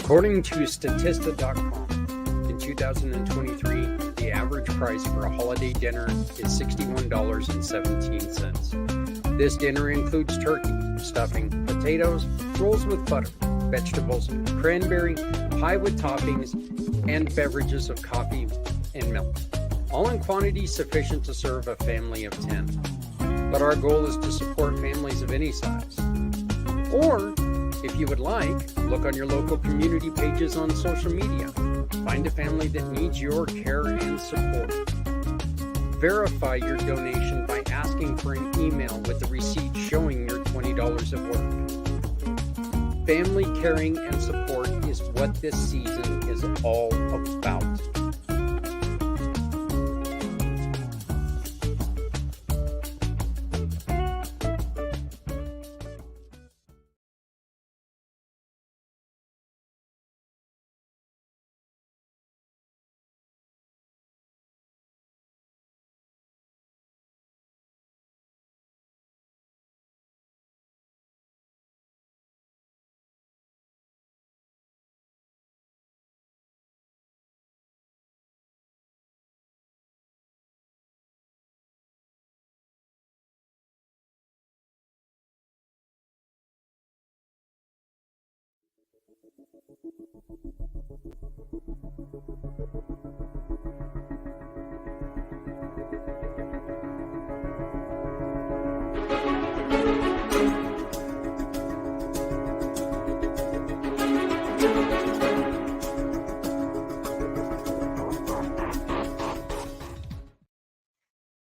According to Statista.com, in 2023, the average price for a holiday dinner is $61.17. This dinner includes turkey, stuffing, potatoes, rolls with butter, vegetables, cranberry, pie with toppings, and beverages of coffee and milk, all in quantity sufficient to serve a family of 10. But our goal is to support families of any size. Or, if you would like, look on your local community pages on social media. Find a family that needs your care and support. Verify your donation by asking for an email with a receipt showing your $20 of work. Family caring and support is what this season is all about.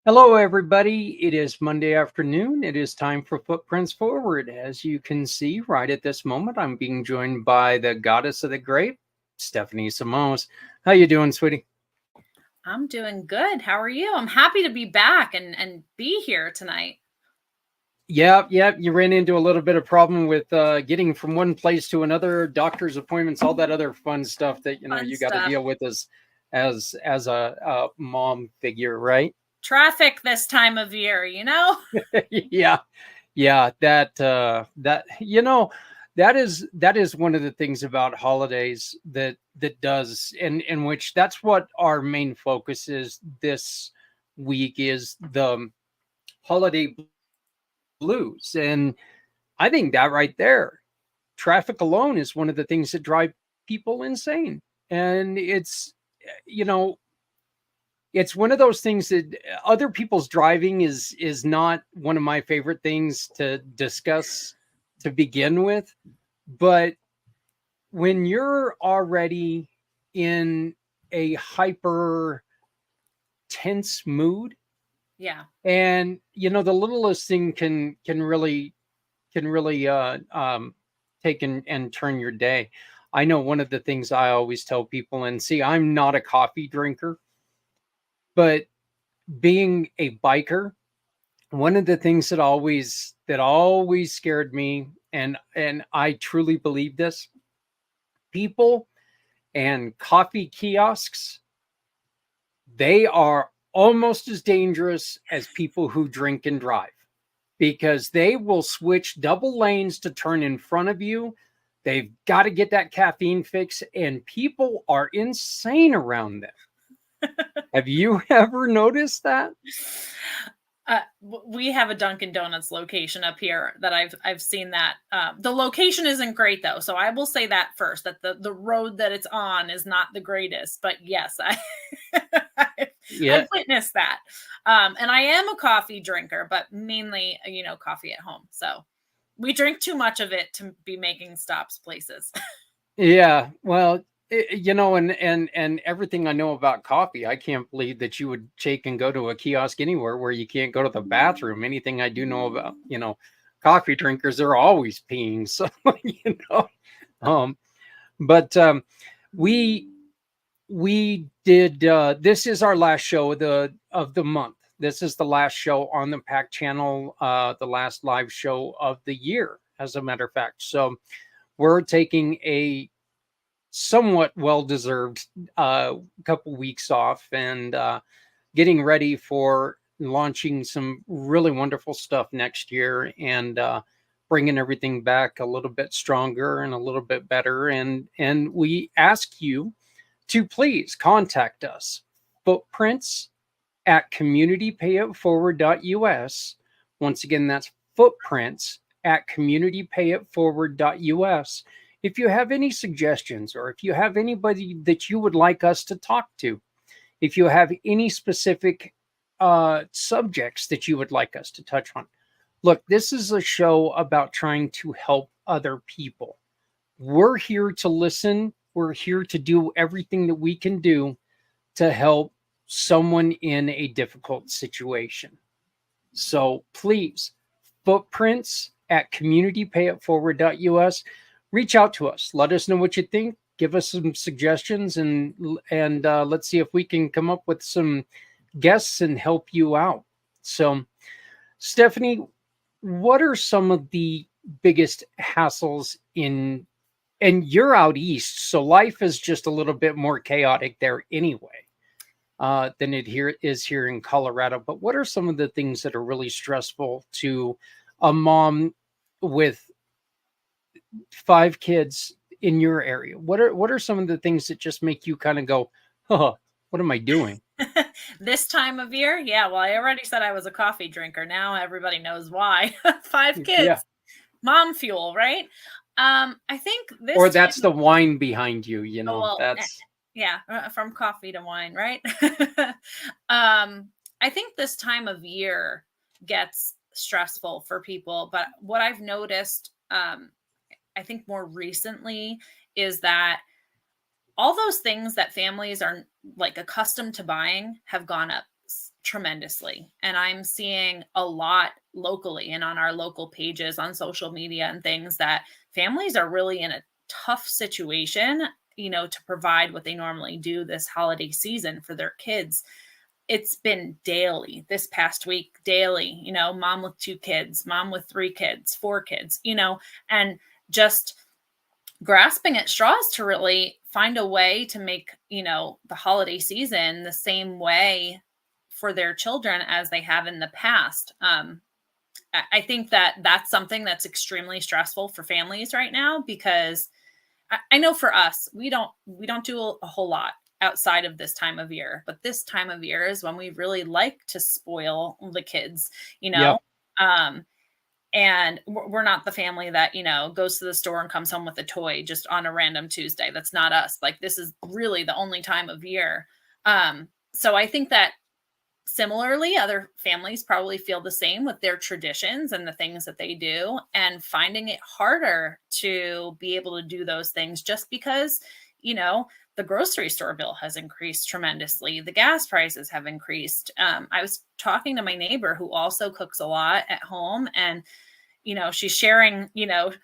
Hello, everybody. It is Monday afternoon. It is time for Footprints Forward. As you can see right at this moment, I'm being joined by the goddess of the grape, Stephanie Simos. How you doing, sweetie? I'm doing good. How are you? I'm happy to be back and be here tonight. Yeah. You ran into a little bit of problem with getting from one place to another, doctor's appointments, all that other fun stuff that you got to deal with as a mom figure, right? Traffic this time of year, Yeah. That is one of the things about holidays that does, in which that's what our main focus is this week, is the holiday blues. And I think that right there, traffic alone is one of the things that drive people insane. And it's one of those things that other people's driving is not one of my favorite things to discuss to begin with. But when you're already in a hyper tense mood, yeah, and the littlest thing can really take and turn your day. I know one of the things I always tell people, and see, I'm not a coffee drinker, but being a biker, one of the things that always scared me, and I truly believe this, people and coffee kiosks, they are almost as dangerous as people who drink and drive, because they will switch double lanes to turn in front of you. They've got to get that caffeine fix, and people are insane around them. Have you ever noticed that? We have a Dunkin' Donuts location up here that I've seen that. The location isn't great though, so I will say that first, that the road that it's on is not the greatest. But yes, I've witnessed that. And I am a coffee drinker, but mainly coffee at home. So we drink too much of it to be making stops places. Yeah, well, and everything I know about coffee, I can't believe that you would take and go to a kiosk anywhere where you can't go to the bathroom. Anything I do know about, coffee drinkers, they're always peeing. So, but we did, this is our last show of the month. This is the last show on the PAC channel, the last live show of the year, as a matter of fact. So we're taking a somewhat well-deserved couple weeks off and getting ready for launching some really wonderful stuff next year. And bringing everything back a little bit stronger and a little bit better. And we ask you to please contact us. Footprints at communitypayitforward.us. Once again, that's footprints at communitypayitforward.us. If you have any suggestions, or if you have anybody that you would like us to talk to, if you have any specific subjects that you would like us to touch on. Look, this is a show about trying to help other people. We're here to listen. We're here to do everything that we can do to help someone in a difficult situation. So please, footprints at communitypayitforward.us. Reach out to us. Let us know what you think. Give us some suggestions, and let's see if we can come up with some guests and help you out. So, Stephanie, what are some of the biggest hassles and you're out east, so life is just a little bit more chaotic there anyway, than it is here in Colorado. But what are some of the things that are really stressful to a mom with 5 kids in your area? What are some of the things that just make you kind of go, oh, what am I doing? This time of year? Yeah, well, I already said I was a coffee drinker. Now everybody knows why. 5 kids. Yeah. Mom fuel, right? I think this Or that's the wine behind you, that's yeah, from coffee to wine, right? I think this time of year gets stressful for people, but what I've noticed, I think more recently, is that all those things that families are like accustomed to buying have gone up tremendously. And I'm seeing a lot locally and on our local pages on social media and things that families are really in a tough situation, to provide what they normally do this holiday season for their kids. It's been daily this past week, daily, mom with 2 kids, mom with 3 kids, 4 kids, and just grasping at straws to really find a way to make, the holiday season the same way for their children as they have in the past. I think that that's something that's extremely stressful for families right now, because I know for us, we don't do a whole lot outside of this time of year, but this time of year is when we really like to spoil the kids, Yep. And we're not the family that, goes to the store and comes home with a toy just on a random Tuesday. That's not us. Like, this is really the only time of year. So I think that similarly, other families probably feel the same with their traditions and the things that they do, and finding it harder to be able to do those things just because, the grocery store bill has increased tremendously. The gas prices have increased. I was talking to my neighbor who also cooks a lot at home, and she's sharing,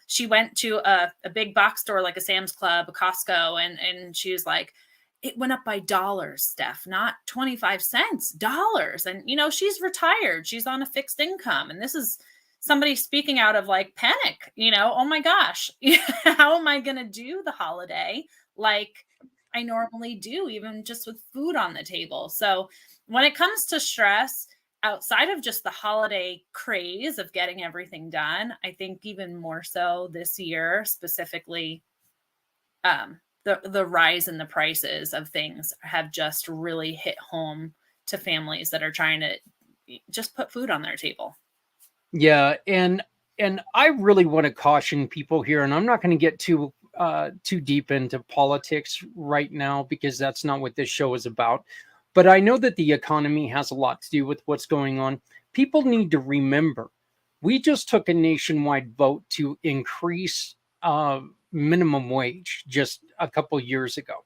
she went to a big box store like a Sam's Club, a Costco, and she was like, it went up by dollars, Steph, not 25 cents, dollars. And, she's retired. She's on a fixed income. And this is somebody speaking out of like panic, oh my gosh, how am I going to do the holiday like I normally do, even just with food on the table? So when it comes to stress, outside of just the holiday craze of getting everything done, I think even more so this year, specifically, the rise in the prices of things have just really hit home to families that are trying to just put food on their table. Yeah, and I really want to caution people here, and I'm not going to get too deep into politics right now, because that's not what this show is about. But I know that the economy has a lot to do with what's going on. People need to remember, we just took a nationwide vote to increase minimum wage just a couple years ago,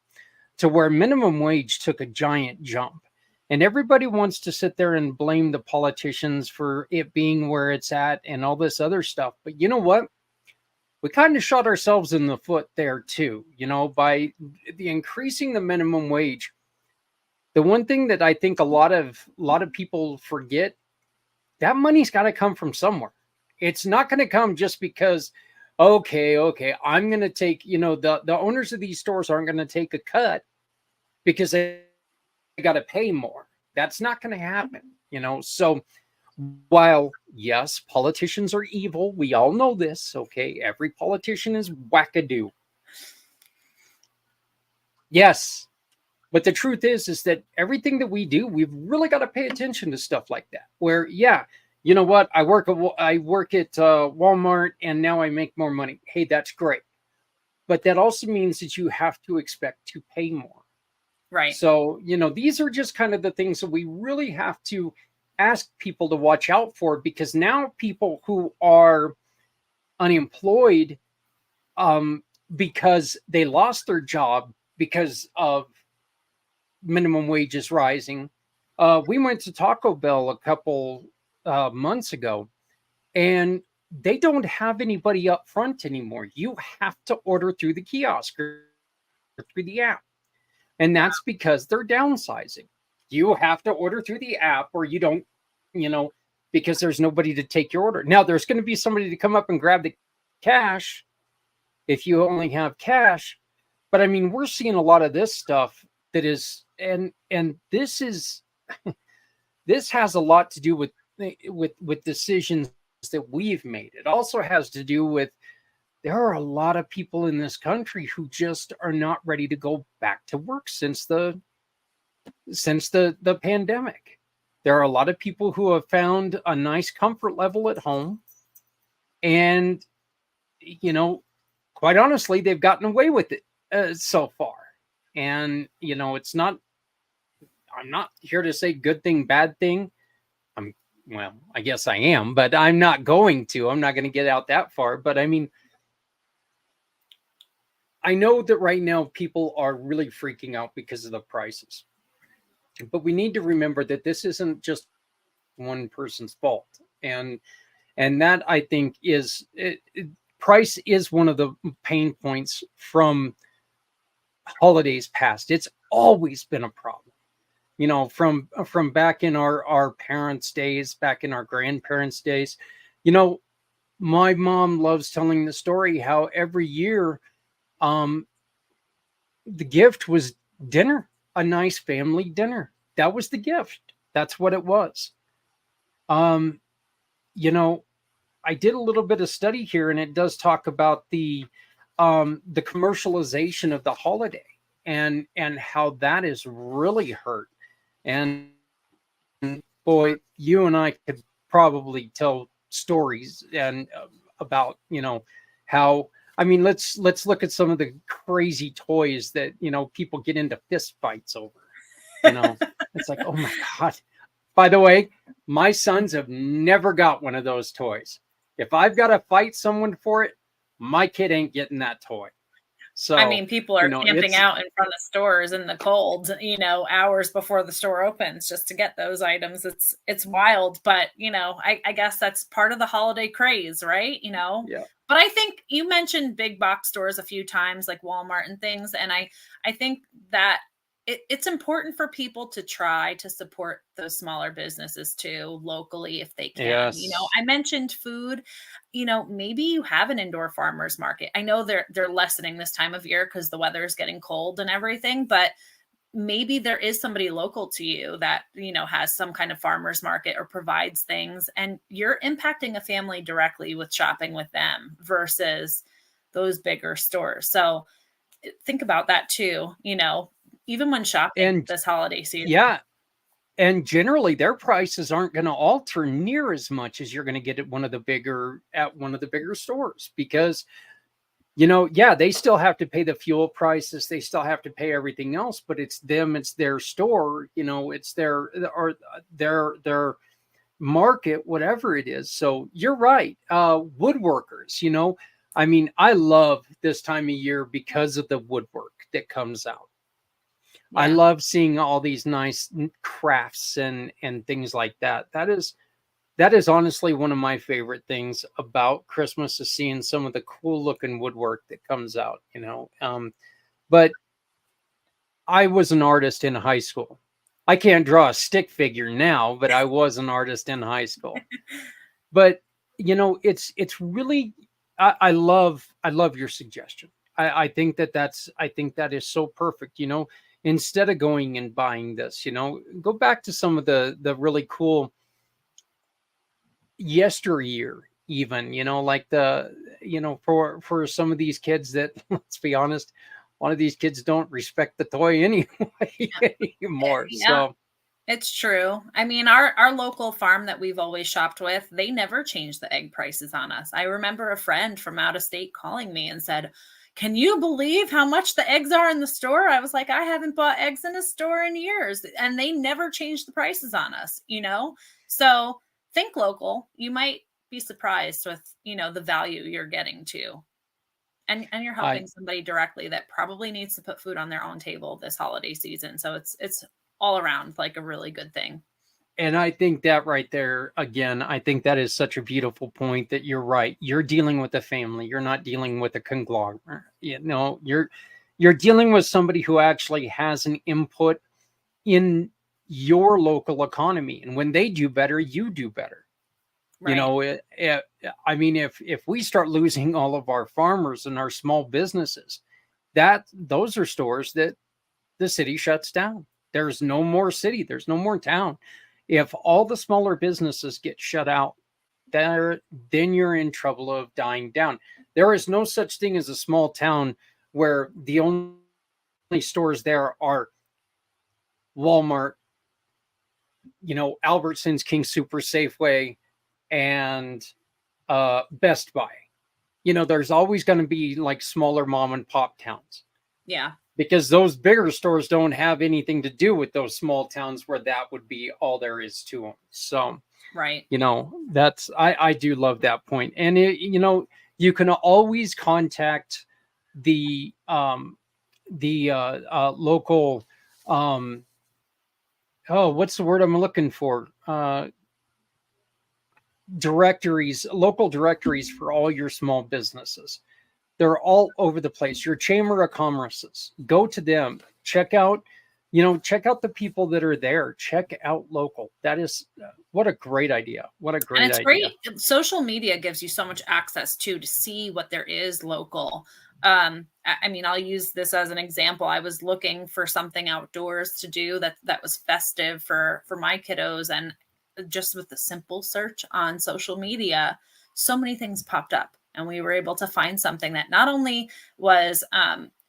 to where minimum wage took a giant jump. And everybody wants to sit there and blame the politicians for it being where it's at and all this other stuff. But you know what? We kind of shot ourselves in the foot there too, by the increasing the minimum wage. The one thing that I think a lot of people forget, that money's got to come from somewhere. It's not going to come just because, okay, I'm going to take, the owners of these stores aren't going to take a cut because they got to pay more. That's not going to happen, So While, yes, politicians are evil, we all know this, okay? Every politician is wackadoo. Yes, but the truth is that everything that we do, we've really got to pay attention to stuff like that. Where, yeah, you know what? I work at Walmart, and now I make more money. Hey, that's great. But that also means that you have to expect to pay more. Right. So, these are just kind of the things that we really have to ask people to watch out for, because now people who are unemployed, um, because they lost their job because of minimum wages rising. We went to Taco Bell a couple months ago, and they don't have anybody up front anymore. You have to order through the kiosk or through the app. And that's because they're downsizing. You have to order through the app, or you don't, you know, because there's nobody to take your order. Now, there's going to be somebody to come up and grab the cash if you only have cash. But I mean, we're seeing a lot of this stuff that is, and this is, this has a lot to do with decisions that we've made. It also has to do with, there are a lot of people in this country who just are not ready to go back to work since the pandemic. There are a lot of people who have found a nice comfort level at home, and quite honestly, they've gotten away with it so far. And it's not. I'm not here to say good thing, bad thing. Well, I guess I am, but I'm not going to. I'm not going to get out that far. But I mean, I know that right now people are really freaking out because of the prices. But we need to remember that this isn't just one person's fault. And that, I think, price is one of the pain points from holidays past. It's always been a problem. From back in our parents' days, back in our grandparents' days. My mom loves telling the story how every year the gift was dinner, a nice family dinner. That was the gift. That's what it was. Um, I did a little bit of study here, and it does talk about the commercialization of the holiday, and how that is really hurt. And boy, you and I could probably tell stories and about how. I mean, let's look at some of the crazy toys that people get into fist fights over. It's like, oh my god. By the way, my sons have never got one of those toys. If I've got to fight someone for it, my kid ain't getting that toy. So, I mean, people are camping out in front of stores in the cold, hours before the store opens just to get those items. It's wild, but I guess that's part of the holiday craze, right? Yeah. But I think you mentioned big box stores a few times, like Walmart and things, and I think that it's important for people to try to support those smaller businesses too, locally, if they can. Yes. I mentioned food. Maybe you have an indoor farmers market. I know they're lessening this time of year because the weather is getting cold and everything, but maybe there is somebody local to you that has some kind of farmers market or provides things, and you're impacting a family directly with shopping with them versus those bigger stores. So think about that too, even when shopping this holiday season. Yeah. And generally their prices aren't going to alter near as much as you're going to get at one of the bigger stores, because they still have to pay the fuel prices, they still have to pay everything else, but it's their store, it's their market, whatever it is. So you're right. Woodworkers, I mean, I love this time of year because of the woodwork that comes out. Yeah. I love seeing all these nice crafts and things like that. That is honestly one of my favorite things about Christmas, is seeing some of the cool looking woodwork that comes out, but I was an artist in high school. I can't draw a stick figure now, but I was an artist in high school. But it's really, I love your suggestion. I think that is so perfect. Instead of going and buying this, go back to some of the really cool yesteryear, even, like for some of these kids that, let's be honest, a lot of these kids don't respect the toy anyway anymore. Yeah. So It's true. I mean, our local farm that we've always shopped with, they never changed the egg prices on us. I remember a friend from out of state calling me and said, "Can you believe how much the eggs are in the store?" I was like, "I haven't bought eggs in a store in years." And they never changed the prices on us, you know? So think local. You might be surprised with, the value you're getting to. And you're I helping somebody directly that probably needs to put food on their own table this holiday season. So it's all around like a really good thing. and I think that right there, again, I think that is such a beautiful point, that you're right. You're dealing with a family. You're not dealing with a conglomerate. You're dealing with somebody who actually has an input in your local economy, and when they do better, you do better. Right. I mean, if we start losing all of our farmers and our small businesses, that those are stores that the city shuts down. There's no more city. There's no more town. If all the smaller businesses get shut out, there then you're in trouble of dying down. There is no such thing as a small town where the only stores there are Walmart, Albertsons, King Super, Safeway, and Best Buy. There's always going to be like smaller mom and pop towns, Yeah. because those bigger stores don't have anything to do with those small towns where that would be all there is to them. So, Right. that's, I do love that point. And you can always contact the local, um oh, what's the word I'm looking for? Directories, local directories for all your small businesses. They're all over the place. Your chamber of commerces, go to them, check out the people that are there, check out local. That is, what a great idea. What a And great it's idea. great. Social media gives you so much access to see what there is local. I mean, I'll use this as an example. I was looking for something outdoors to do that was festive for my kiddos, and just with the simple search on social media, so many things popped up, and we were able to find something that not only was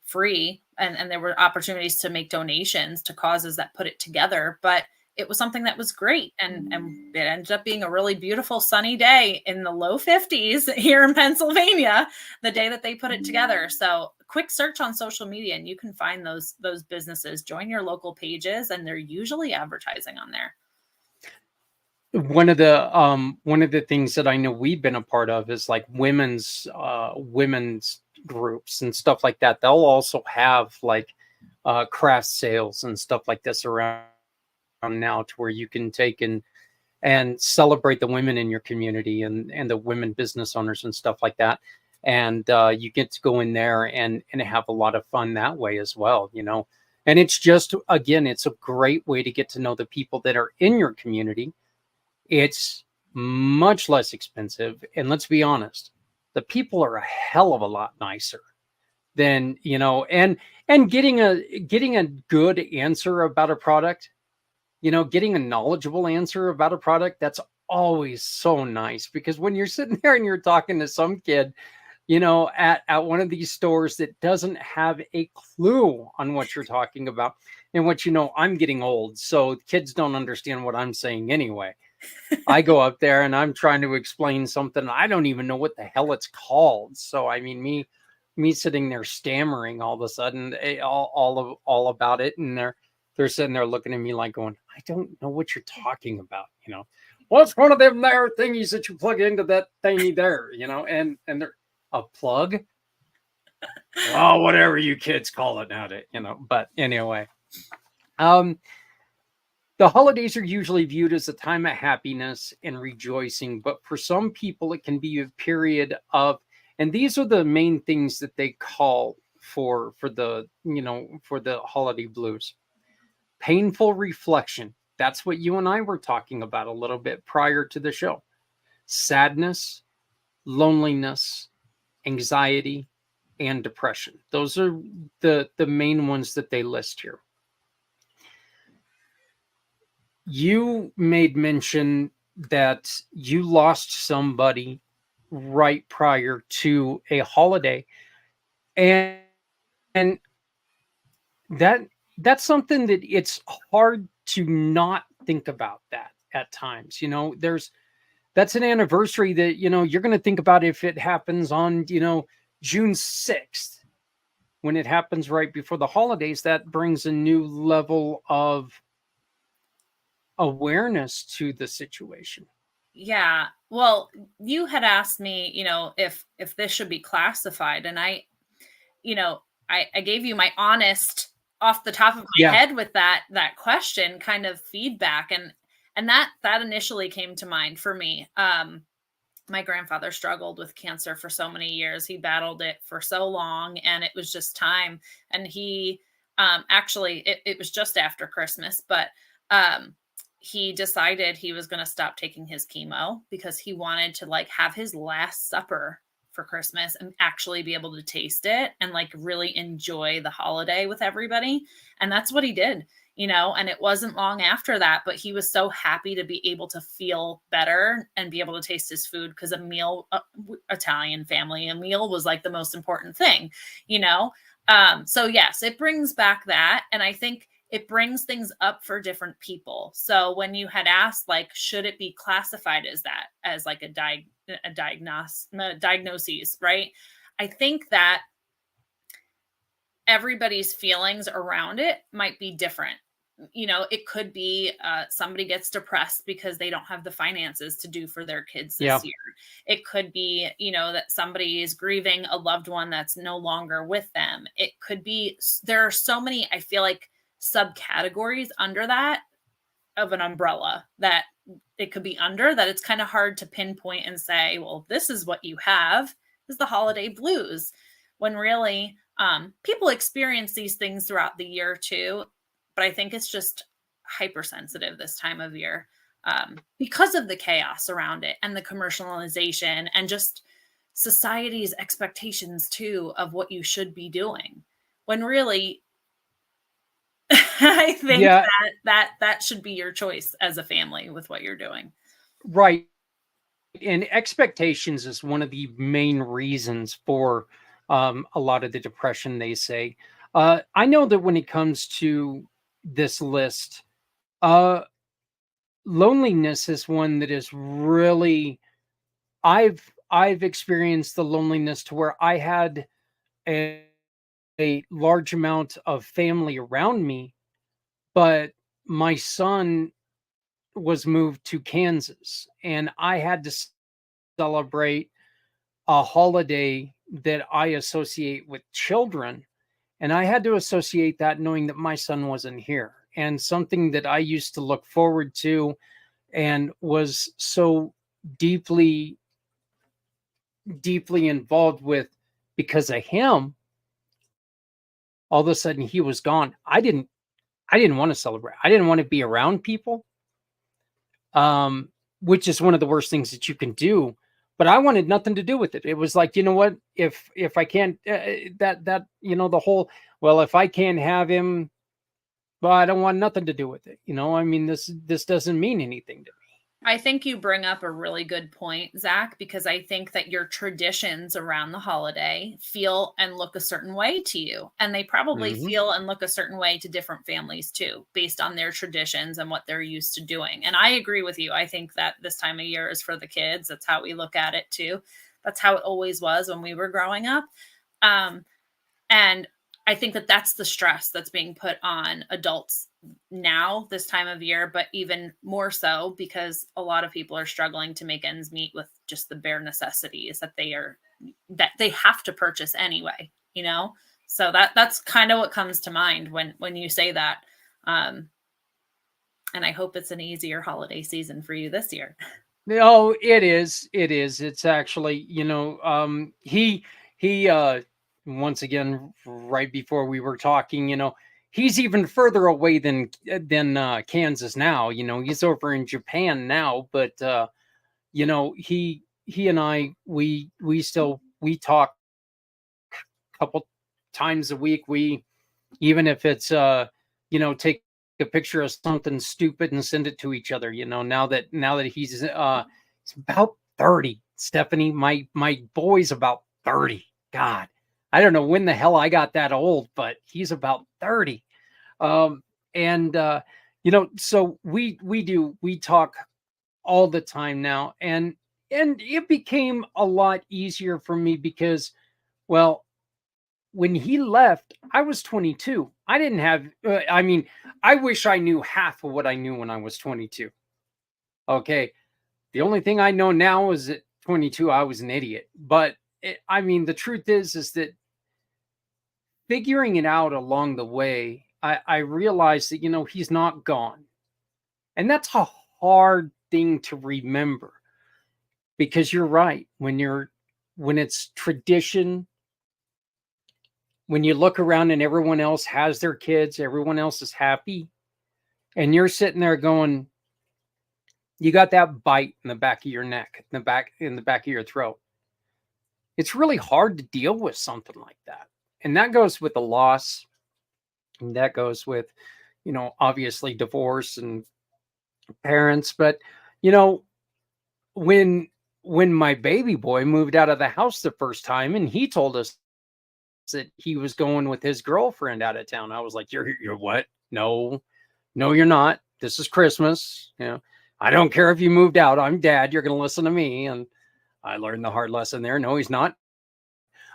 free, and there were opportunities to make donations to causes that put it together, but it was something that was great. And it ended up being a really beautiful sunny day in the low 50s here in Pennsylvania, the day that they put it together. So quick search on social media and you can find those businesses. Join your local pages, and they're usually advertising on there. One of the things that I know we've been a part of is like women's groups and stuff like that. They'll also have like craft sales and stuff like this around now, to where you can take and celebrate the women in your community, and the women business owners and stuff like that. And you get to go in there and have a lot of fun that way as well. And it's just, again, it's a great way to get to know the people that are in your community. It's much less expensive, and let's be honest, the people are a hell of a lot nicer than, and getting a good answer about a product, getting a knowledgeable answer about a product, that's always so nice. Because when you're sitting there and you're talking to some kid, at one of these stores that doesn't have a clue on what you're talking about, and I'm getting old, so kids don't understand what I'm saying anyway. I go up there and I'm trying to explain something, I don't even know what the hell it's called. So I mean, me sitting there stammering all of a sudden, all about it, and they're sitting there looking at me like going, I don't know what you're talking about. What's one of them there thingies that you plug into that thingy there, and they're a plug. Oh, whatever you kids call it nowadays, But anyway, the holidays are usually viewed as a time of happiness and rejoicing, but for some people, it can be a period of, and these are the main things that they call for the holiday blues: painful reflection. That's what you and I were talking about a little bit prior to the show. Sadness, loneliness, anxiety, and depression. Those are the main ones that they list here. You made mention that you lost somebody right prior to a holiday, and that that's something that it's hard to not think about that at times. That's an anniversary that you're going to think about if it happens on June 6th, when it happens right before the holidays. That brings a new level of awareness to the situation. Yeah. Well, you had asked me, if this should be classified, and you know, I gave you my honest off the top of my Yeah. head with that question kind of feedback, and that initially came to mind for me. My grandfather struggled with cancer for so many years. He battled it for so long, and it was just time. And he actually it was just after Christmas, but um he decided he was going to stop taking his chemo because he wanted to like have his last supper for Christmas and actually be able to taste it and like really enjoy the holiday with everybody. And that's what he did, and it wasn't long after that, but he was so happy to be able to feel better and be able to taste his food, because a meal, Italian family, a meal was like the most important thing, you know? So yes, it brings back that. And I think it brings things up for different people. So when you had asked, like, should it be classified as that, as like a diagnosis, right? I think that everybody's feelings around it might be different. It could be somebody gets depressed because they don't have the finances to do for their kids this year. It could be, that somebody is grieving a loved one that's no longer with them. It could be, there are so many, I feel like, subcategories under that of an umbrella that it could be under, that it's kind of hard to pinpoint and say, well, this is what you have, is the holiday blues, when really people experience these things throughout the year too. But I think it's just hypersensitive this time of year because of the chaos around it and the commercialization and just society's expectations too of what you should be doing, when really I think that should be your choice as a family with what you're doing. Right. And expectations is one of the main reasons for a lot of the depression, they say. I know that when it comes to this list, uh, loneliness is one that is really, I've experienced the loneliness to where I had a, a large amount of family around me, but my son was moved to Kansas, and I had to celebrate a holiday that I associate with children. And I had to associate that knowing that my son wasn't here, and something that I used to look forward to and was so deeply, deeply involved with because of him. All of a sudden he was gone. I didn't want to celebrate. I didn't want to be around people. Um, which is one of the worst things that you can do. But I wanted nothing to do with it. It was like, you know what? If I can't, the whole, well, if I can't have him, well, I don't want nothing to do with it. I mean, this doesn't mean anything to me. I think you bring up a really good point, Zach, because I think that your traditions around the holiday feel and look a certain way to you. And they probably feel and look a certain way to different families too, based on their traditions and what they're used to doing. And I agree with you. I think that this time of year is for the kids. That's how we look at it too. That's how it always was when we were growing up. And I think that that's the stress that's being put on adults now this time of year, but even more so because a lot of people are struggling to make ends meet with just the bare necessities that they have to purchase anyway, So that's kind of what comes to mind when you say that. And I hope it's an easier holiday season for you this year. Oh, it is. It is. It's actually, he once again, right before we were talking, he's even further away than Kansas now. He's over in Japan now, but he and I, we talk a couple times a week. We, even if it's take a picture of something stupid and send it to each other. Now that he's about 30, Stephanie, my boy's about 30. God, I don't know when the hell I got that old, but he's about 30. And so we talk all the time now, and it became a lot easier for me because, well, when he left, I was 22. I didn't have, I wish I knew half of what I knew when I was 22. Okay. The only thing I know now is at 22, I was an idiot. But the truth is that figuring it out along the way, I realized that, he's not gone. And that's a hard thing to remember, because you're right. When it's tradition, when you look around and everyone else has their kids, everyone else is happy, and you're sitting there going, you got that bite in the back of your neck, in the back of your throat. It's really hard to deal with something like that. And that goes with the loss. And that goes with, obviously divorce and parents. But, when my baby boy moved out of the house the first time and he told us that he was going with his girlfriend out of town, I was like, you're what? No, you're not. This is Christmas. I don't care if you moved out. I'm dad. You're going to listen to me. And I learned the hard lesson there. No, he's not.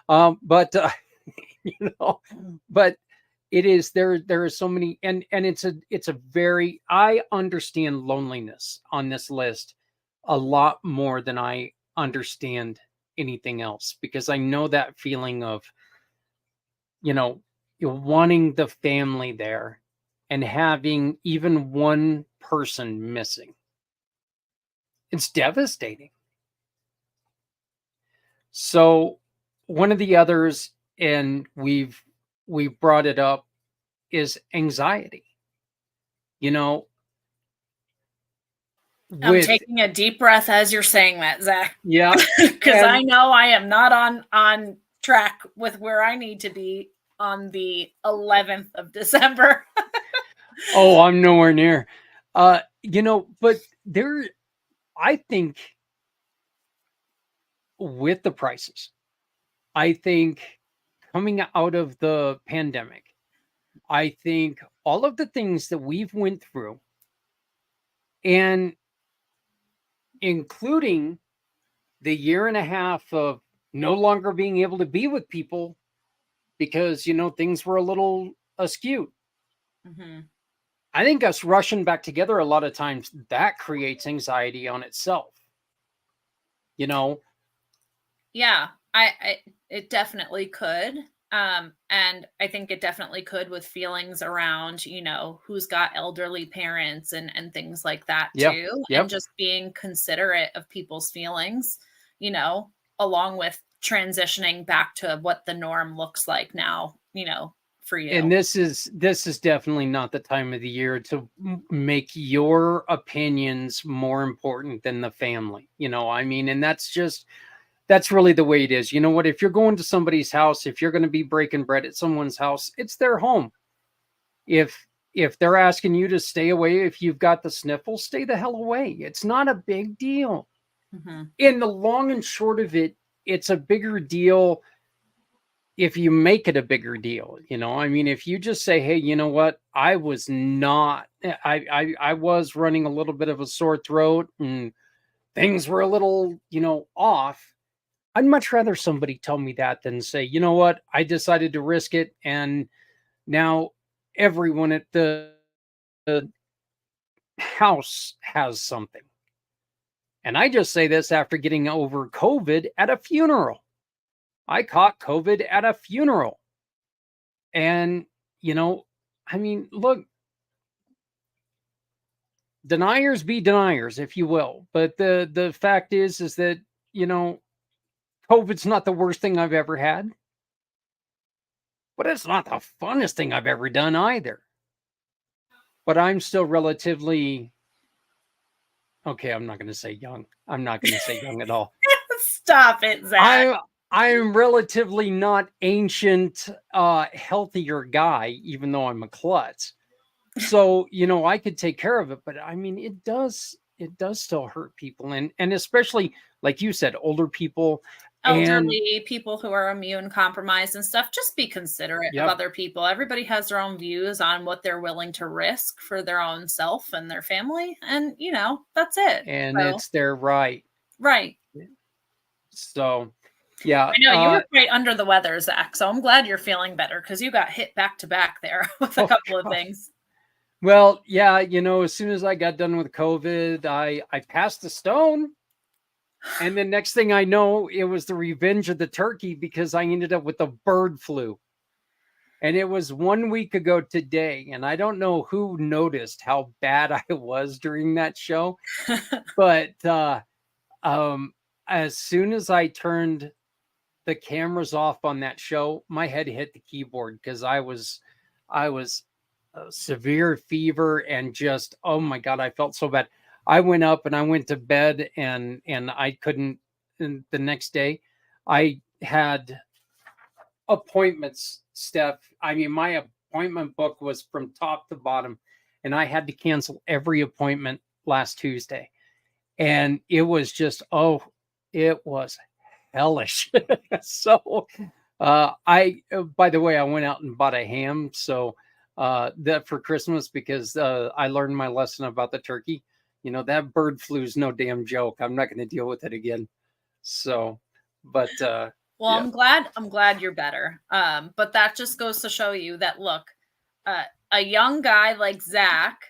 But but it is, there are so many, and it's a very, I understand loneliness on this list a lot more than I understand anything else, because I know that feeling of, you're wanting the family there and having even one person missing. It's devastating. So one of the others, and we've brought it up, is anxiety. I'm taking a deep breath as you're saying that, Zach. Yeah. Because I know I am not on track with where I need to be on the 11th of December. Oh, I'm nowhere near. But I think with the prices, I think coming out of the pandemic, I think all of the things that we've went through, and including the year and a half of no longer being able to be with people because, things were a little askew. Mm-hmm. I think us rushing back together a lot of times, that creates anxiety on itself. Yeah, it definitely could. And I think it definitely could with feelings around, who's got elderly parents and things like that too. Yep. And just being considerate of people's feelings, along with transitioning back to what the norm looks like now, for you. And this is definitely not the time of the year to make your opinions more important than the family, and that's really the way it is. You know what? If you're going to somebody's house, if you're going to be breaking bread at someone's house, it's their home. If they're asking you to stay away, if you've got the sniffles, stay the hell away. It's not a big deal. Mm-hmm. In the long and short of it, it's a bigger deal if you make it a bigger deal. If you just say, hey, you know what? I was running a little bit of a sore throat and things were a little, off. I'd much rather somebody tell me that than say, you know what, I decided to risk it, and now everyone at the house has something. And I just say this after getting over COVID at a funeral. I caught COVID at a funeral. And, look, deniers be deniers, if you will. But the fact is that, COVID's not the worst thing I've ever had, but it's not the funnest thing I've ever done either. But I'm still relatively, okay, I'm not going to say young. I'm not going to say young at all. Stop it, Zach. I'm relatively not ancient, healthier guy, even though I'm a klutz. So, I could take care of it, but I mean, it does still hurt people, and especially like you said, older people. And Elderly people who are immune compromised and stuff. Just be considerate of yep, other people. Everybody has their own views on what they're willing to risk for their own self and their family, and that's it. and So it's their right. right. So, yeah, I know you were quite under the weather, Zach, so I'm glad you're feeling better because you got hit back to back there with a oh couple of gosh. things. Well, yeah, as soon as I got done with COVID, I passed the stone. And the next thing I know, it was the revenge of the turkey because I ended up with the bird flu. And it was 1 week ago today. And I don't know who noticed how bad I was during that show. But as soon as I turned the cameras off on that show, my head hit the keyboard because I was severe fever and just, oh my God, I felt so bad. I went up and I went to bed, and I couldn't. And the next day, I had appointments, Steph. I mean, my appointment book was from top to bottom, and I had to cancel every appointment last Tuesday. And it was just, it was hellish. So, by the way, I went out and bought a ham. So, that for Christmas, because I learned my lesson about the turkey. That bird flu is no damn joke. I'm not going to deal with it again. So, but Well, yeah, I'm glad you're better. But that just goes to show you that look, a young guy like Zach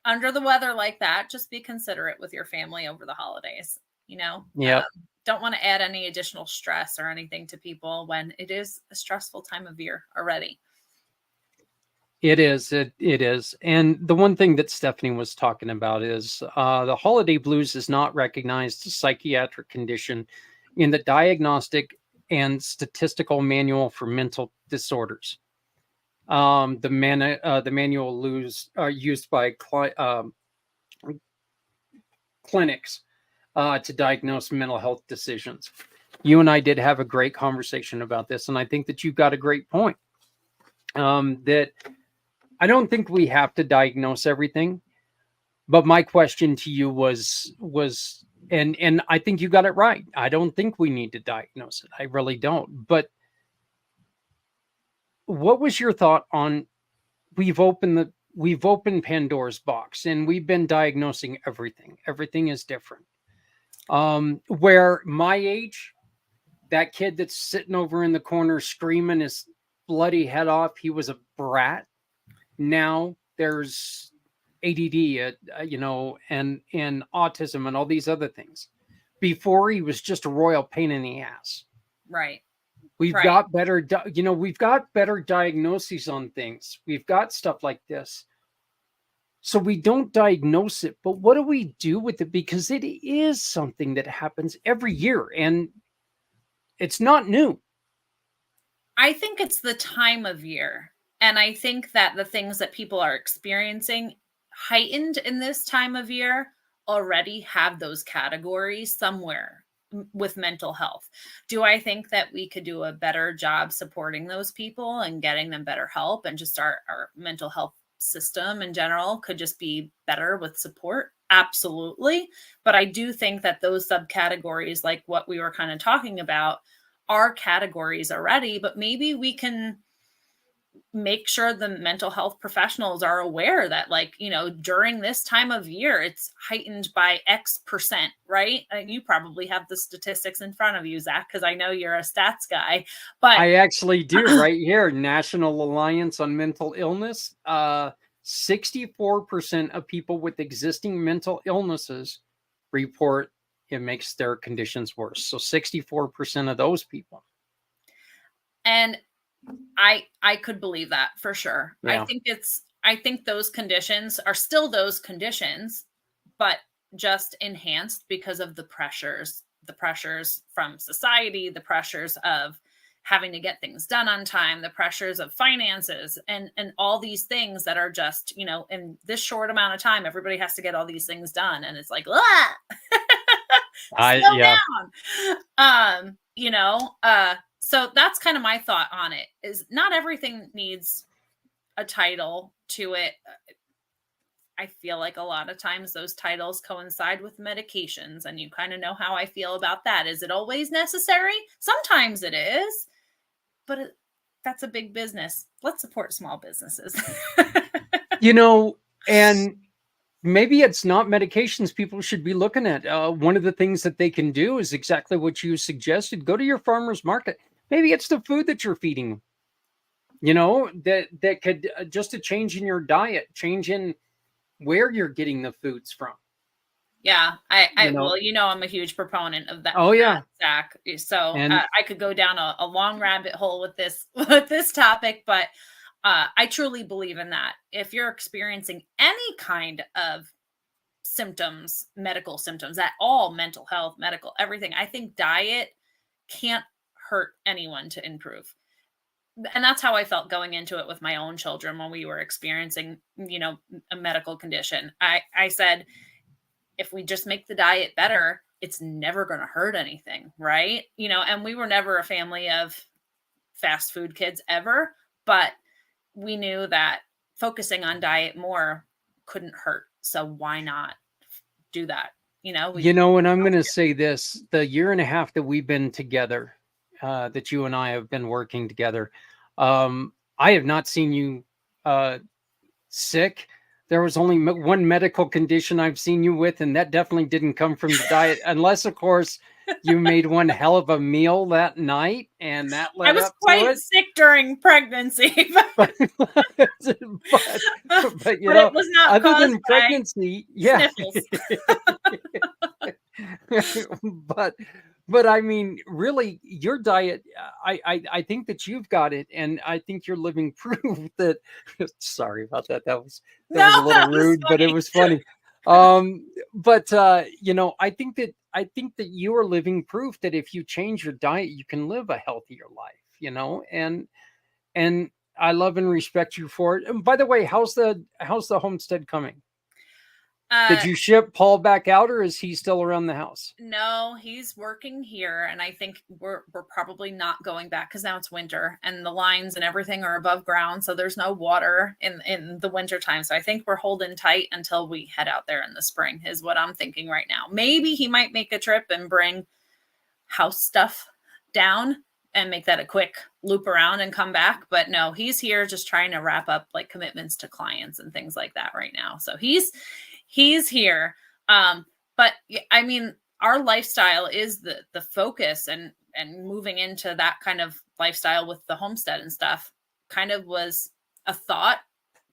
under the weather like that, just be considerate with your family over the holidays. yeah, Don't want to add any additional stress or anything to people when it is a stressful time of year already. it is. It is. And the one thing that Stephanie was talking about is the holiday blues is not recognized as a psychiatric condition in the Diagnostic and Statistical Manual for Mental Disorders. The manual used by clinics to diagnose mental health decisions. You and I did have a great conversation about this, and I think that you've got a great point. That I don't think we have to diagnose everything, but my question to you was, and I think you got it right. I don't think we need to diagnose it. I really don't. But what was your thought on we've opened Pandora's box and we've been diagnosing everything. Everything is different. Where my age, that kid that's sitting over in the corner screaming his bloody head off, he was a brat. Now there's ADD, and autism and all these other things. Before he was just a royal pain in the ass. Right. We've Right. got better, we've got better diagnoses on things. We've got stuff like this. So we don't diagnose it, but what do we do with it? Because it is something that happens every year and it's not new. I think it's the time of year. And I think that the things that people are experiencing heightened in this time of year already have those categories somewhere with mental health. Do I think that we could do a better job supporting those people and getting them better help, and just our mental health system in general could just be better with support? Absolutely. But I do think that those subcategories, like what we were kind of talking about, are categories already, but maybe we can make sure the mental health professionals are aware that, like, during this time of year, it's heightened by X%, right? You probably have the statistics in front of you, Zach, because I know you're a stats guy, but I actually do right here. National Alliance on Mental Illness. 64% of people with existing mental illnesses report it makes their conditions worse. So 64% of those people. and I could believe that for sure. Yeah. I think those conditions are still those conditions, but just enhanced because of the pressures from society, the pressures of having to get things done on time, the pressures of finances, and all these things that are just, in this short amount of time, everybody has to get all these things done. And it's like, ah! Slow Yeah. down. So that's kind of my thought on it, is not everything needs a title to it. I feel like a lot of times those titles coincide with medications, and you kind of know how I feel about that. Is it always necessary? Sometimes it is, but that's a big business. Let's support small businesses. And maybe it's not medications people should be looking at. One of the things that they can do is exactly what you suggested. Go to your farmer's market. Maybe it's the food that you're feeding them, that could just a change in your diet, change in where you're getting the foods from. Yeah, well, I'm a huge proponent of that. Oh yeah, Zach. So I could go down a long rabbit hole with this topic, but I truly believe in that. If you're experiencing any kind of symptoms, medical symptoms at all, mental health, medical, everything, I think diet can't hurt anyone to improve. And that's how I felt going into it with my own children when we were experiencing, a medical condition. I said, if we just make the diet better, it's never going to hurt anything, right? And we were never a family of fast food kids ever, but we knew that focusing on diet more couldn't hurt. So why not do that? And I'm going to say this, the year and a half that we've been together, that you and I have been working together, I have not seen you sick. There was only one medical condition I've seen you with, and that definitely didn't come from the diet, unless, of course, you made one hell of a meal that night, and that led up to it. I was quite sick during pregnancy, but it was not other than pregnancy, yeah. But I mean, really, your diet, I think that you've got it, and I think you're living proof that. Sorry about that. That was a little rude, but it was funny. But I think that you are living proof that if you change your diet, you can live a healthier life. And I love and respect you for it. And by the way, how's the homestead coming? Did you ship Paul back out, or is he still around the house? No, he's working here, and I think we're probably not going back because now it's winter and the lines and everything are above ground, so there's no water in the winter time. So I think we're holding tight until we head out there in the spring is what I'm thinking right now. Maybe he might make a trip and bring house stuff down and make that a quick loop around and come back. But no, he's here just trying to wrap up like commitments to clients and things like that right now. So he's here. But I mean, our lifestyle is the focus, and moving into that kind of lifestyle with the homestead and stuff kind of was a thought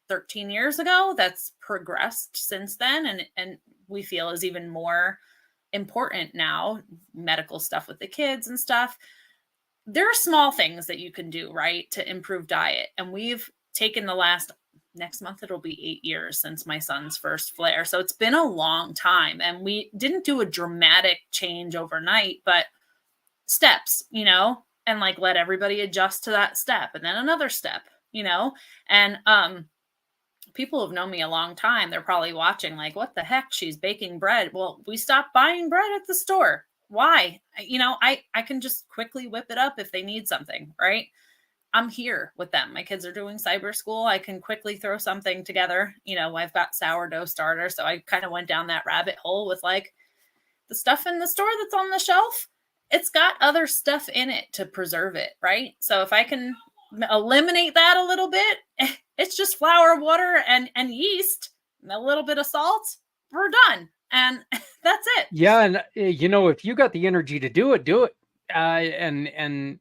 13 years ago that's progressed since then. And we feel is even more important now, medical stuff with the kids and stuff. There are small things that you can do, right, to improve diet. And we've taken next month, it'll be 8 years since my son's first flare. So it's been a long time, and we didn't do a dramatic change overnight, but steps, and like let everybody adjust to that step and then another step, and people have known me a long time. They're probably watching like, what the heck? She's baking bread. Well, we stopped buying bread at the store. Why? I can just quickly whip it up if they need something, right? I'm here with them. My kids are doing cyber school. I can quickly throw something together. I've got sourdough starter. So I kind of went down that rabbit hole with like the stuff in the store that's on the shelf. It's got other stuff in it to preserve it, right? So if I can eliminate that a little bit, it's just flour, water, and yeast, and a little bit of salt. We're done. And that's it. Yeah. And if you got the energy to do it, do it. And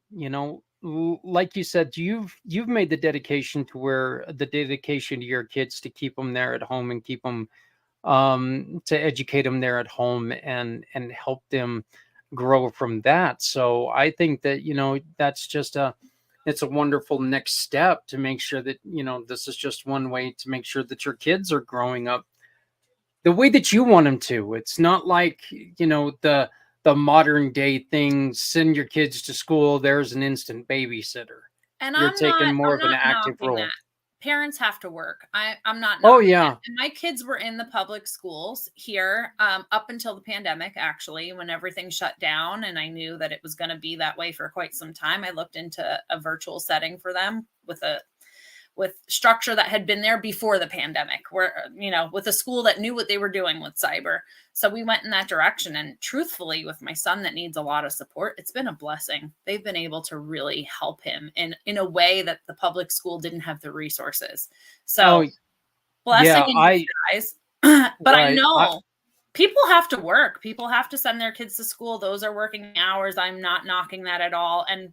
like you said, you've made the dedication to your kids to keep them there at home and keep them, to educate them there at home and help them grow from that. So I think that, that's just it's a wonderful next step to make sure that, this is just one way to make sure that your kids are growing up the way that you want them to. It's not like, the modern day thing, send your kids to school, there's an instant babysitter. And you're taking more of an active role. That. Parents have to work. I'm not. Oh yeah. And my kids were in the public schools here up until the pandemic, actually, when everything shut down, and I knew that it was going to be that way for quite some time. I looked into a virtual setting for them with structure that had been there before the pandemic, where, with a school that knew what they were doing with cyber. So we went in that direction. And truthfully, with my son that needs a lot of support, it's been a blessing. They've been able to really help him in a way that the public school didn't have the resources. So blessing in disguise. But I know people have to work. People have to send their kids to school. Those are working hours. I'm not knocking that at all. And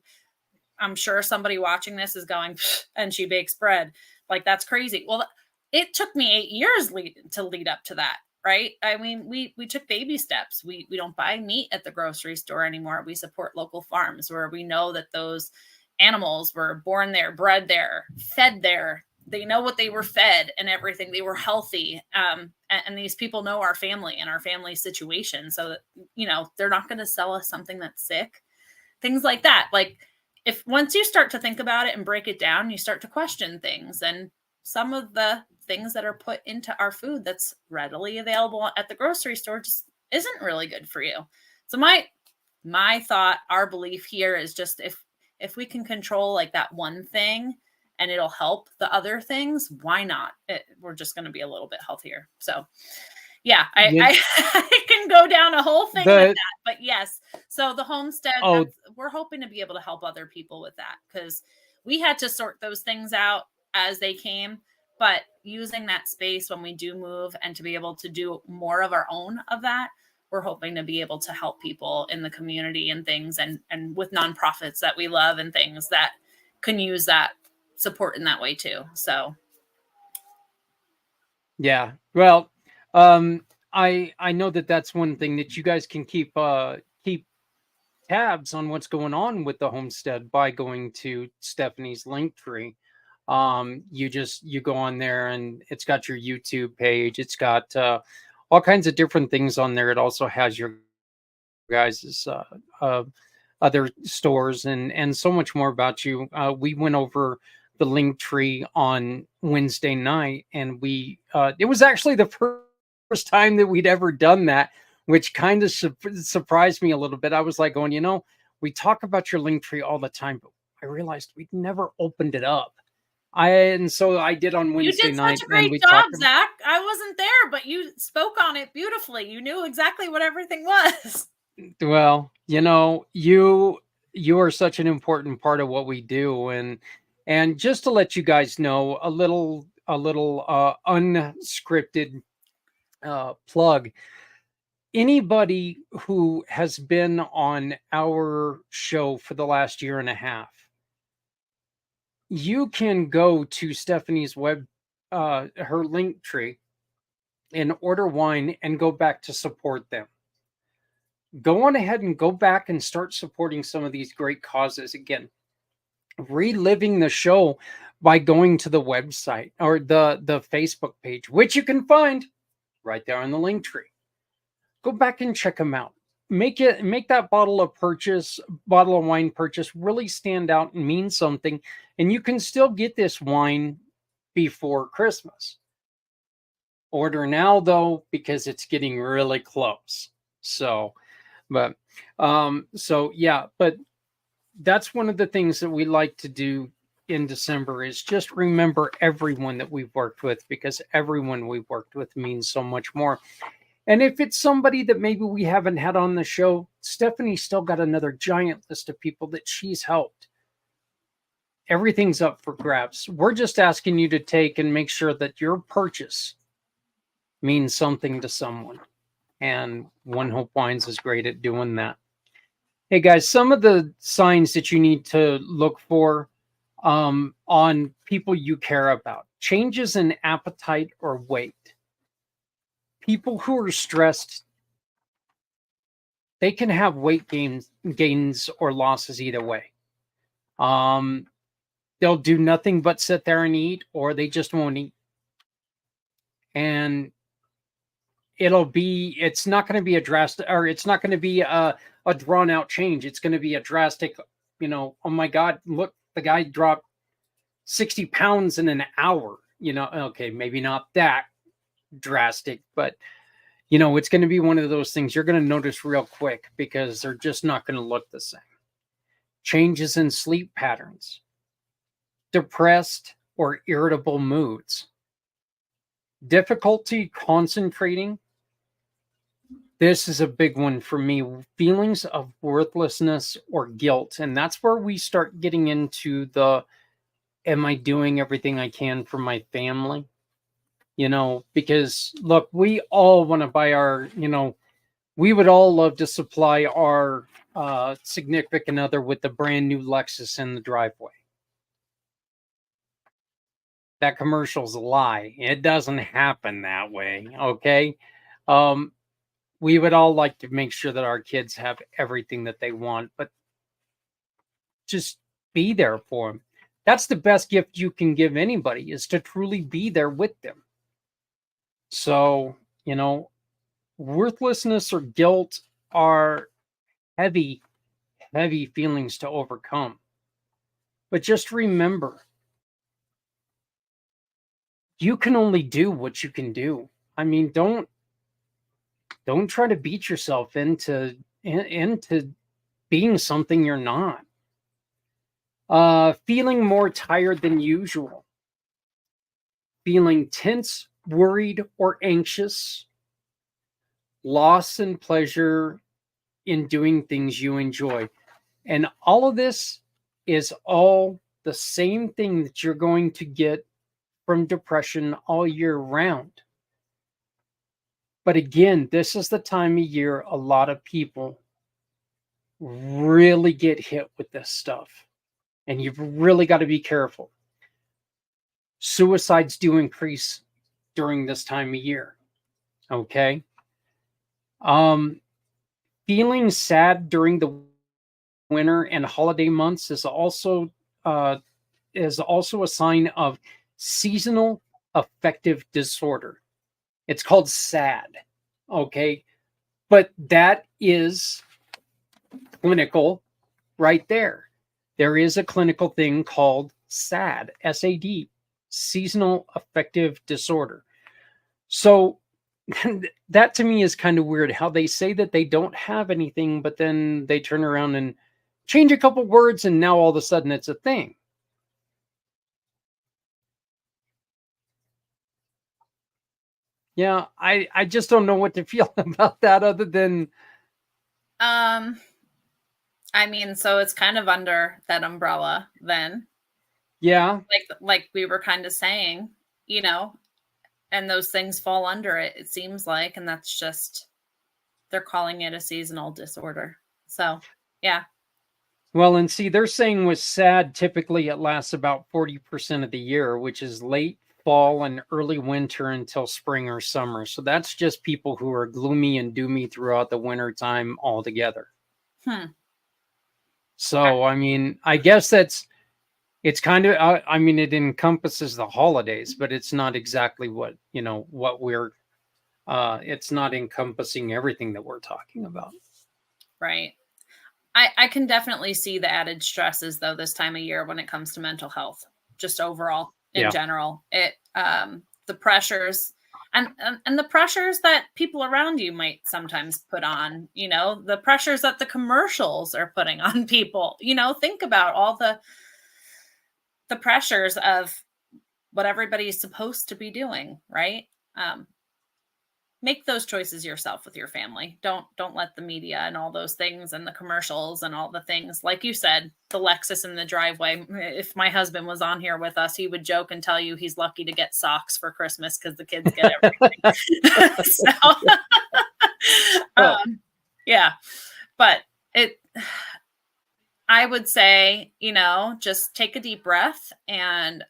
I'm sure somebody watching this is going, and she bakes bread. Like, that's crazy. Well, it took me 8 years to lead up to that, right? I mean, we took baby steps. We don't buy meat at the grocery store anymore. We support local farms where we know that those animals were born there, bred there, fed there. They know what they were fed and everything. They were healthy. And these people know our family and our family situation. So that, they're not going to sell us something that's sick. Things like that. Like, if once you start to think about it and break it down, you start to question things. And some of the things that are put into our food that's readily available at the grocery store just isn't really good for you. So my thought, our belief here is just if we can control like that one thing and it'll help the other things, why not? We're just going to be a little bit healthier. So yeah, I can go down a whole thing with that, but yes. So the homestead, we're hoping to be able to help other people with that, because we had to sort those things out as they came, but using that space when we do move and to be able to do more of our own of that, we're hoping to be able to help people in the community and things, and with nonprofits that we love and things that can use that support in that way too. So. Yeah. Well, I know that's one thing that you guys can keep tabs on what's going on with the homestead by going to Stephanie's link tree. You go on there and it's got your YouTube page. It's got all kinds of different things on there. It also has your guys' other stores and so much more about you. We went over the link tree on Wednesday night, and it was actually the first time that we'd ever done that, which kind of surprised me a little bit. I was like going, we talk about your link tree all the time, but I realized we'd never opened it up. So I did on Wednesday night. You did such a great job, Zach. I wasn't there, but you spoke on it beautifully. You knew exactly what everything was. Well, you are such an important part of what we do, and just to let you guys know, a little unscripted plug. Anybody who has been on our show for the last year and a half, you can go to Stephanie's her link tree, and order wine and go back to support them. Go on ahead and go back and start supporting some of these great causes again. Reliving the show by going to the website or the Facebook page, which you can find right there on the link tree. Go back and check them out. Make that bottle of wine purchase really stand out and mean something. And you can still get this wine before Christmas. Order now though, because it's getting really close. So yeah, but that's one of the things that we like to do in December is just remember everyone that we've worked with, because everyone we've worked with means so much more. And if it's somebody that maybe we haven't had on the show, Stephanie's still got another giant list of people that she's helped. Everything's up for grabs. We're just asking you to take and make sure that your purchase means something to someone. And One Hope Wines is great at doing that. Hey guys, some of the signs that you need to look for on people you care about: changes in appetite or weight. People who are stressed, they can have weight gains or losses either way. They'll do nothing but sit there and eat, or they just won't eat. And it's not going to be a drastic, or it's not going to be a drawn out change. It's going to be a drastic, oh my God, look, the guy dropped 60 pounds in an hour, okay, maybe not that drastic, but it's going to be one of those things you're going to notice real quick, because they're just not going to look the same. Changes in sleep patterns, depressed, or irritable moods. Difficulty concentrating. This is a big one for me. Feelings of worthlessness or guilt. And that's where we start getting into the, am I doing everything I can for my family? Because look, we all want to buy our, we would all love to supply our significant other with the brand new Lexus in the driveway. That commercial's a lie. It doesn't happen that way. Okay. We would all like to make sure that our kids have everything that they want, but just be there for them. That's the best gift you can give anybody, is to truly be there with them. So, worthlessness or guilt are heavy, heavy feelings to overcome. But just remember, you can only do what you can do. I mean, don't try to beat yourself into being something you're not. Feeling more tired than usual. Feeling tense, worried, or anxious. Loss and pleasure in doing things you enjoy. And all of this is all the same thing that you're going to get from depression all year round. But again, this is the time of year a lot of people really get hit with this stuff. And you've really got to be careful. Suicides do increase during this time of year. Okay. Feeling sad during the winter and holiday months is also a sign of seasonal affective disorder. It's called SAD. Okay. But that is clinical right there. There is a clinical thing called SAD, SAD, seasonal affective disorder. So that to me is kind of weird, how they say that they don't have anything, but then they turn around and change a couple words and now all of a sudden it's a thing. Yeah, I just don't know what to feel about that other than I mean, so it's kind of under that umbrella then. Yeah. Like we were kind of saying, and those things fall under it, it seems like, and that's just, they're calling it a seasonal disorder. So, yeah. Well, and see, they're saying with SAD, typically it lasts about 40% of the year, which is late fall and early winter until spring or summer. So that's just people who are gloomy and doomy throughout the winter time altogether. So, I mean, I guess it's kind of, I mean, it encompasses the holidays, but it's not exactly what we're, it's not encompassing everything that we're talking about. Right. I can definitely see the added stresses though this time of year when it comes to mental health, just overall in general. It the pressures and the pressures that people around you might sometimes put on, the pressures that the commercials are putting on people. Think about all the pressures of what everybody's supposed to be doing, right? Make those choices yourself with your family. Don't let the media and all those things and the commercials and all the things, like you said, the Lexus in the driveway. If my husband was on here with us, he would joke and tell you he's lucky to get socks for Christmas because the kids get everything. Yeah, but I would say, just take a deep breath and,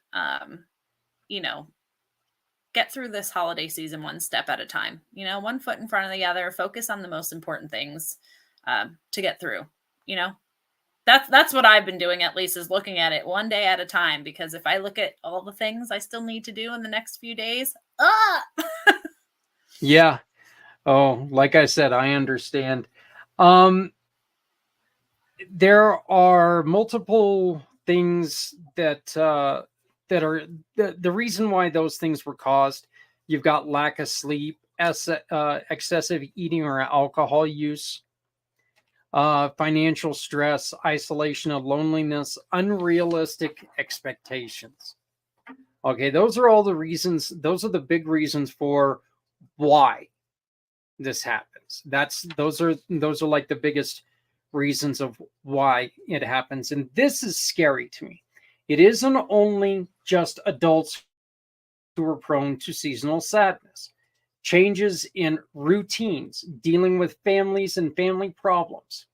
get through this holiday season one step at a time, one foot in front of the other, focus on the most important things to get through, that's what I've been doing, at least, is looking at it one day at a time, because if I look at all the things I still need to do in the next few days, Yeah. Oh, like I said, I understand. There are multiple things that are the reason why those things were caused. You've got lack of sleep, excessive eating or alcohol use, financial stress, isolation of loneliness, unrealistic expectations. Okay, those are all the reasons. Those are the big reasons for why this happens. Those are like the biggest reasons of why it happens. And this is scary to me. It isn't only just adults who are prone to seasonal sadness. Changes in routines, dealing with families and family problems,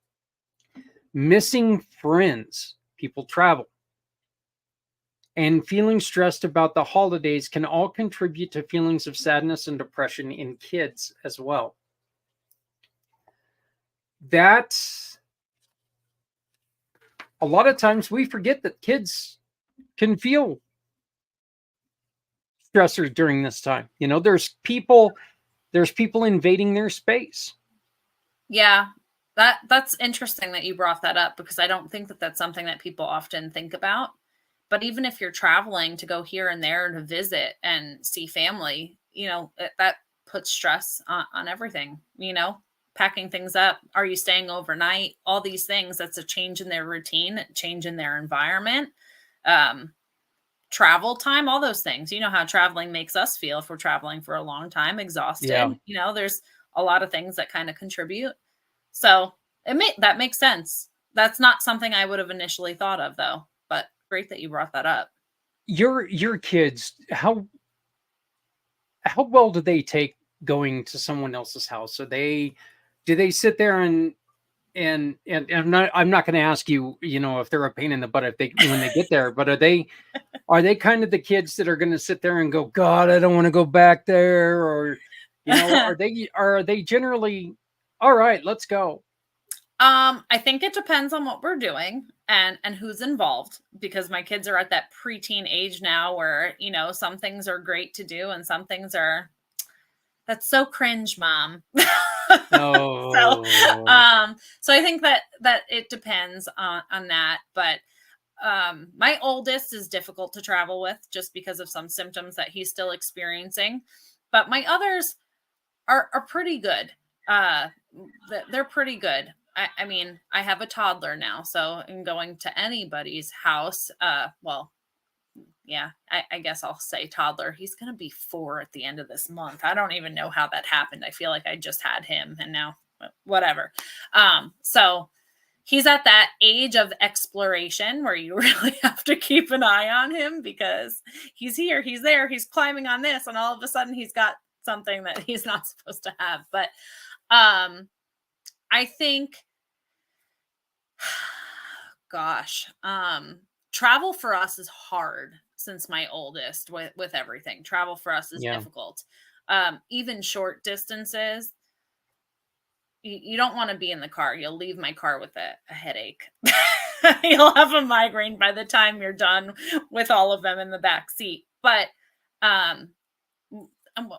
missing friends, people travel, and feeling stressed about the holidays can all contribute to feelings of sadness and depression in kids as well. That a lot of times we forget that kids can feel stressors during this time. There's people invading their space. Yeah, that's interesting that you brought that up, because I don't think that that's something that people often think about. But even if you're traveling to go here and there to visit and see family, that puts stress on everything, packing things up. Are you staying overnight? All these things, that's a change in their routine, change in their environment, travel time, all those things. You know how traveling makes us feel if we're traveling for a long time, exhausted. Yeah. There's a lot of things that kind of contribute. So that makes sense. That's not something I would have initially thought of, though. But great that you brought that up. Your kids, how well do they take going to someone else's house? Do they sit there and I'm not going to ask you, if they're a pain in the butt if they when they get there, but are they kind of the kids that are going to sit there and go, God, I don't want to go back there, or are they generally all right, let's go? I think it depends on what we're doing and who's involved, because my kids are at that preteen age now where, some things are great to do and some things are, that's so cringe, mom. Oh. So I think that it depends on that. But my oldest is difficult to travel with just because of some symptoms that he's still experiencing. But my others are pretty good. They're pretty good. I mean, I have a toddler now, so in going to anybody's house, well, yeah, I guess I'll say toddler. He's going to be 4 at the end of this month. I don't even know how that happened. I feel like I just had him and now whatever. So he's at that age of exploration where you really have to keep an eye on him, because he's here, he's there, he's climbing on this, and all of a sudden he's got something that he's not supposed to have. But I think, gosh, travel for us is hard since my oldest with everything. Travel for us is difficult. Even short distances, you don't want to be in the car. You'll leave my car with a headache. You'll have a migraine by the time you're done with all of them in the back seat. But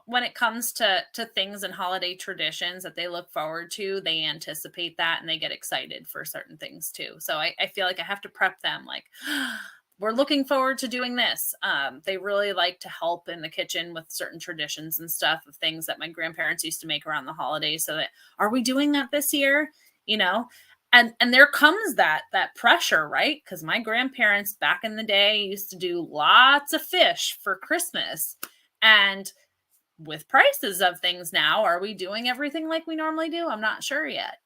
when it comes to things and holiday traditions that they look forward to, they anticipate that and they get excited for certain things too. So I feel like I have to prep them, like, we're looking forward to doing this. They really like to help in the kitchen with certain traditions and stuff of things that my grandparents used to make around the holidays. So that, are we doing that this year? And there comes that pressure, right? Because my grandparents back in the day used to do lots of fish for Christmas. And with prices of things now, are we doing everything like we normally do? I'm not sure yet,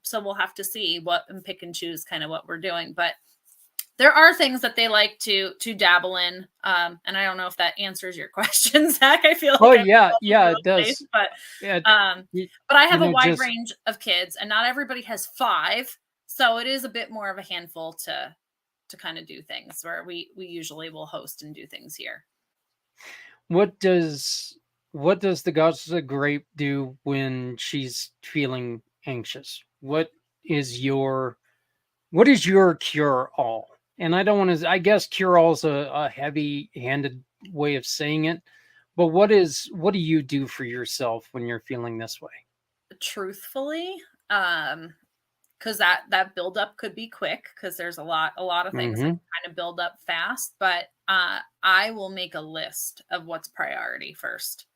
so we'll have to see and pick and choose kind of what we're doing. But there are things that they like to dabble in. And I don't know if that answers your question, Zach. I feel like it does. But I have a wide range of kids, and not everybody has 5. So it is a bit more of a handful to kind of do things, where we usually will host and do things here. What does the goddess grape do when she's feeling anxious? What is your cure all? And I don't want to, I guess cure all is a heavy-handed way of saying it, but what do you do for yourself when you're feeling this way? Truthfully, because that buildup could be quick, because there's a lot of things that kind of build up fast. But I will make a list of what's priority first,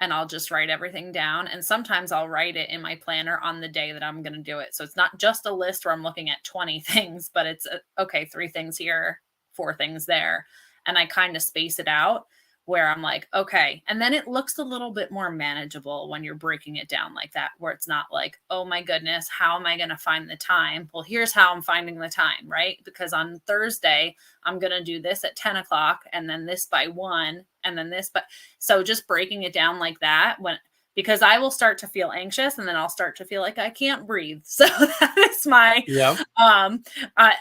and I'll just write everything down. And sometimes I'll write it in my planner on the day that I'm going to do it. So it's not just a list where I'm looking at 20 things, but it's okay, 3 things here, 4 things there. and I kind of space it out where I'm like, okay. And then it looks a little bit more manageable when you're breaking it down like that, where it's not like, oh my goodness, how am I going to find the time? Well, here's how I'm finding the time, right? Because on Thursday, I'm going to do this at 10 o'clock and then this by 1 and then this. But so just breaking it down like that, because I will start to feel anxious and then I'll start to feel like I can't breathe. So that is my,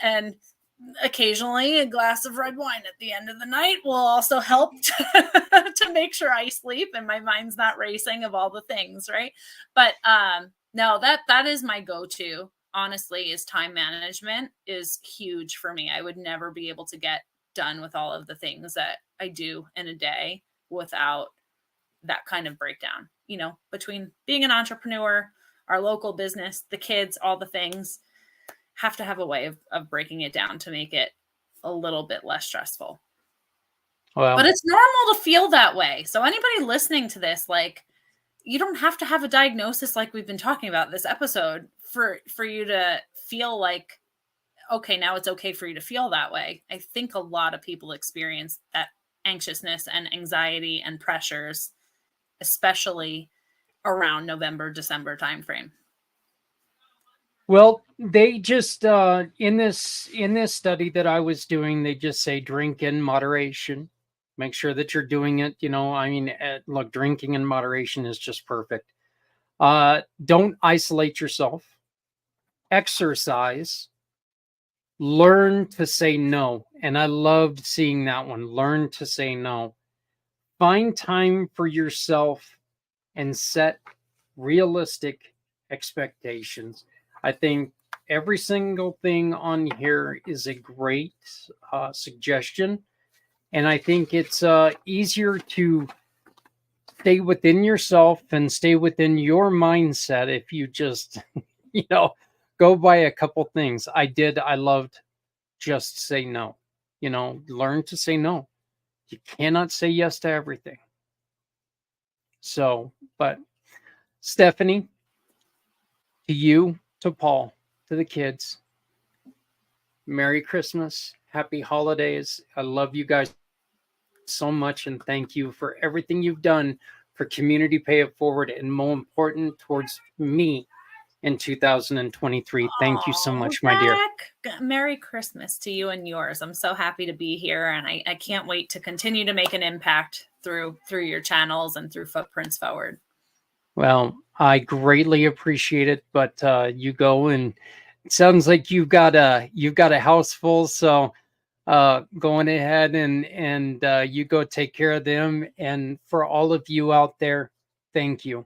and occasionally a glass of red wine at the end of the night will also help to make sure I sleep and my mind's not racing of all the things, right? But no, that is my go-to, honestly, is time management is huge for me. I would never be able to get done with all of the things that I do in a day without that kind of breakdown, between being an entrepreneur, our local business, the kids, all the things. Have to have a way of breaking it down to make it a little bit less stressful. Well, but it's normal to feel that way. So anybody listening to this, like, you don't have to have a diagnosis like we've been talking about this episode for you to feel like, okay, now it's okay for you to feel that way. I think a lot of people experience that anxiousness and anxiety and pressures, especially around November, December timeframe. Well, they just in this study that I was doing, they just say drink in moderation. Make sure that you're doing it. Look, drinking in moderation is just perfect. Don't isolate yourself. Exercise. Learn to say no. And I loved seeing that one. Learn to say no. Find time for yourself and set realistic expectations. I think every single thing on here is a great suggestion. And I think it's easier to stay within yourself and stay within your mindset if you just, go by a couple things. I loved just say no. Learn to say no. You cannot say yes to everything. So, but Stephanie, to you, to Paul, to the kids, Merry Christmas, Happy Holidays. I love you guys so much, and thank you for everything you've done for Community Pay It Forward, and more important, towards me in 2023. Thank you so much, my dear. Merry Christmas to you and yours. I'm so happy to be here, and I can't wait to continue to make an impact through your channels and through Footprints Forward. Well, I greatly appreciate it, but you go, and it sounds like you've got a house full, so going ahead and you go take care of them. And for all of you out there, thank you.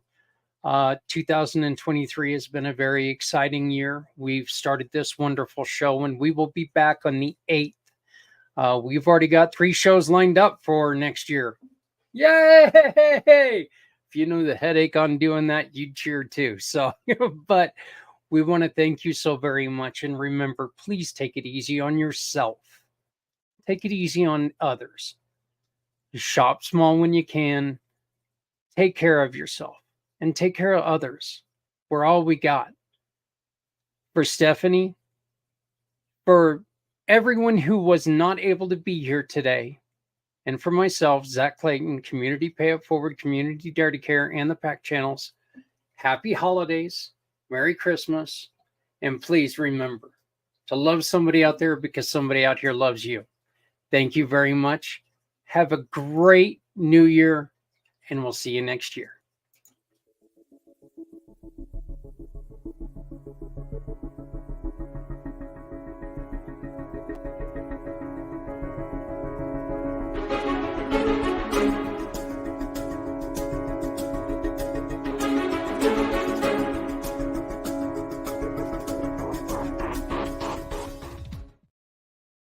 2023 has been a very exciting year. We've started this wonderful show, and we will be back on the 8th. We've already got 3 shows lined up for next year. Yay! If you knew the headache on doing that, you'd cheer too. So, but we want to thank you so very much. And remember, please take it easy on yourself. Take it easy on others. Shop small when you can. Take care of yourself and take care of others. We're all we got. For Stephanie, for everyone who was not able to be here today, and for myself, Zak Clayton, Community Pay It Forward, Community Dare to Care, and the PAC channels, happy holidays, Merry Christmas, and please remember to love somebody out there because somebody out here loves you. Thank you very much. Have a great new year, and we'll see you next year.